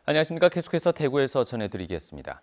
안녕하십니까. 계속해서 대구에서 전해드리겠습니다.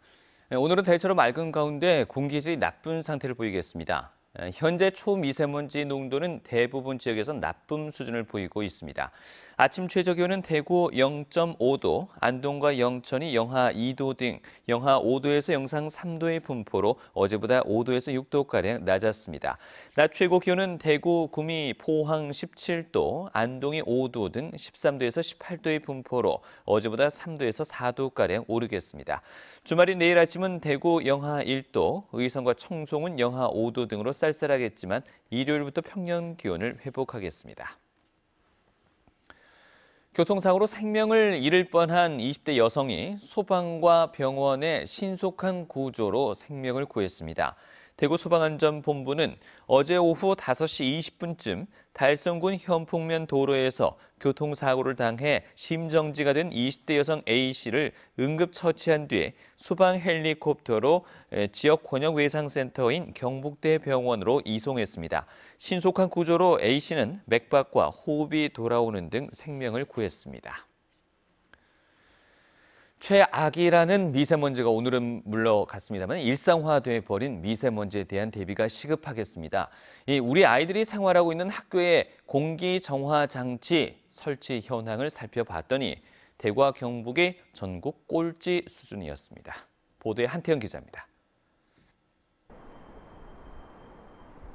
오늘은 대체로 맑은 가운데 공기질이 나쁜 상태를 보이겠습니다. 현재 초미세먼지 농도는 대부분 지역에서 나쁨 수준을 보이고 있습니다. 아침 최저 기온은 대구 0.5도, 안동과 영천이 영하 2도 등 영하 5도에서 영상 3도의 분포로 어제보다 5도에서 6도가량 낮았습니다. 낮 최고 기온은 대구, 구미, 포항 17도, 안동이 5도 등 13도에서 18도의 분포로 어제보다 3도에서 4도가량 오르겠습니다. 주말인 내일 아침은 대구 영하 1도, 의성과 청송은 영하 5도 등으로 쌀쌀하겠지만 일요일부터 평년 기온을 회복하겠습니다. 교통사고로 생명을 잃을 뻔한 20대 여성이 소방과 병원의 신속한 구조로 생명을 구했습니다. 대구 소방안전본부는 어제 오후 5시 20분쯤 달성군 현풍면 도로에서 교통사고를 당해 심정지가 된 20대 여성 A씨를 응급처치한 뒤에 소방 헬리콥터로 지역 권역외상센터인 경북대병원으로 이송했습니다. 신속한 구조로 A씨는 맥박과 호흡이 돌아오는 등 생명을 구했습니다. 최악이라는 미세먼지가 오늘은 물러갔습니다만 일상화돼 버린 미세먼지에 대한 대비가 시급하겠습니다. 우리 아이들이 생활하고 있는 학교의 공기정화 장치 설치 현황을 살펴봤더니 대구와 경북이 전국 꼴찌 수준이었습니다. 보도에 한태영 기자입니다.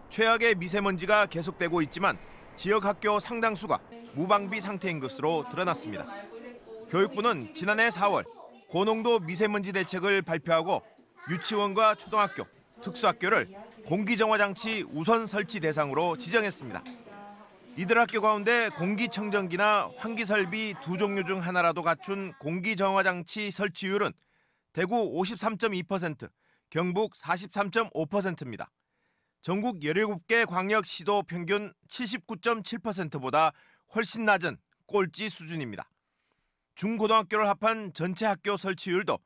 최악의 미세먼지가 계속되고 있지만 지역 학교 상당수가 무방비 상태인 것으로 드러났습니다. 교육부는 지난해 4월 고농도 미세먼지 대책을 발표하고 유치원과 초등학교, 특수학교를 공기정화장치 우선 설치 대상으로 지정했습니다. 이들 학교 가운데 공기청정기나 환기설비 두 종류 중 하나라도 갖춘 공기정화장치 설치율은 대구 53.2%, 경북 43.5%입니다. 전국 17개 광역시도 평균 79.7%보다 훨씬 낮은 꼴찌 수준입니다. 중고등학교를 합한 전체 학교 설치율도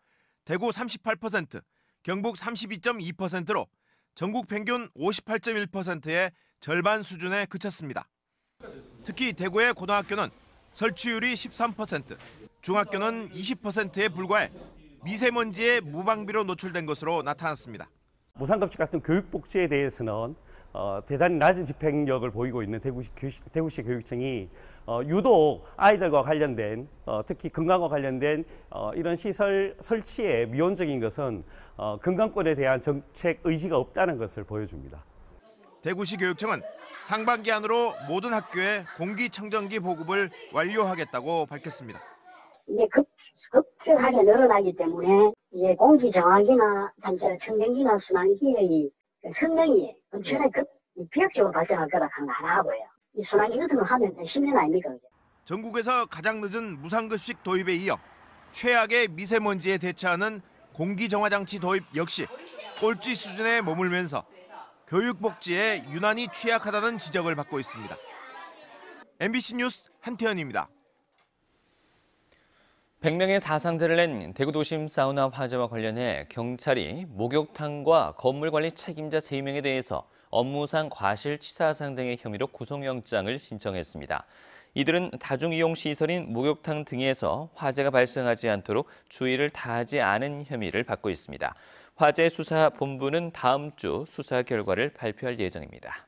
대구 38%, 경북 32.2%로 전국 평균 58.1%의 절반 수준에 그쳤습니다. 특히 대구의 고등학교는 설치율이 13%, 중학교는 20%에 불과해 미세먼지에 무방비로 노출된 것으로 나타났습니다. 무상급식 같은 교육복지에 대해서는 대단히 낮은 집행력을 보이고 있는 대구시 교육청이 유독 아이들과 관련된 특히 건강과 관련된 이런 시설 설치에 미온적인 것은 건강권에 대한 정책 의지가 없다는 것을 보여줍니다. 대구시 교육청은 상반기 안으로 모든 학교에 공기청정기 보급을 완료하겠다고 밝혔습니다. 이게 급격하게 늘어나기 때문에 이게 공기정화기나 청정기나 순환기의 성능이 엄청나게 비약적으로 발전할 거라 안 하고요. 이 순환기 같은 거 하면 10년 아닙니까? 전국에서 가장 늦은 무상급식 도입에 이어 최악의 미세먼지에 대처하는 공기정화장치 도입 역시 꼴찌 수준에 머물면서 교육복지에 유난히 취약하다는 지적을 받고 있습니다. MBC 뉴스 한태현입니다. 100명의 사상자를 낸 대구 도심 사우나 화재와 관련해 경찰이 목욕탕과 건물관리 책임자 3명에 대해서 업무상 과실치사상 등의 혐의로 구속영장을 신청했습니다. 이들은 다중이용시설인 목욕탕 등에서 화재가 발생하지 않도록 주의를 다하지 않은 혐의를 받고 있습니다. 화재 수사본부는 다음 주 수사 결과를 발표할 예정입니다.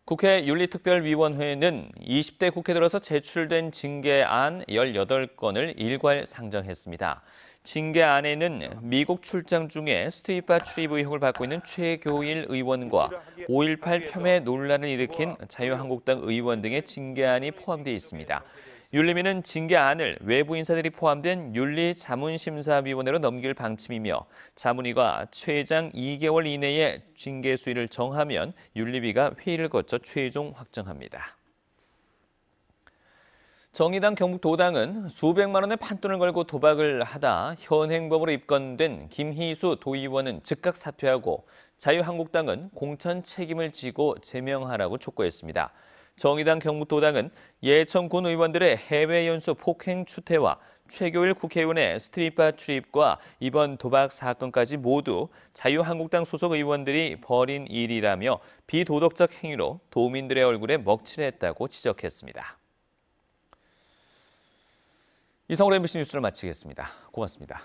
국회 윤리특별위원회는 20대 국회 들어서 제출된 징계안 18건을 일괄 상정했습니다. 징계안에는 미국 출장 중에 스트릿바 출입 의혹을 받고 있는 최교일 의원과 5.18 폄훼 논란을 일으킨 자유한국당 의원 등의 징계안이 포함되어 있습니다. 윤리위는 징계안을 외부 인사들이 포함된 윤리자문심사위원회로 넘길 방침이며 자문위가 최장 2개월 이내에 징계 수위를 정하면 윤리위가 회의를 거쳐 최종 확정합니다. 정의당 경북도당은 수백만 원의 판돈을 걸고 도박을 하다 현행범으로 입건된 김희수 도의원은 즉각 사퇴하고 자유한국당은 공천 책임을 지고 제명하라고 촉구했습니다. 정의당 경북도당은 예천군 의원들의 해외 연수 폭행 추태와 최교일 국회의원의 스트릿바 출입과 이번 도박 사건까지 모두 자유한국당 소속 의원들이 벌인 일이라며 비도덕적 행위로 도민들의 얼굴에 먹칠했다고 지적했습니다. 이상으로 MBC 뉴스를 마치겠습니다. 고맙습니다.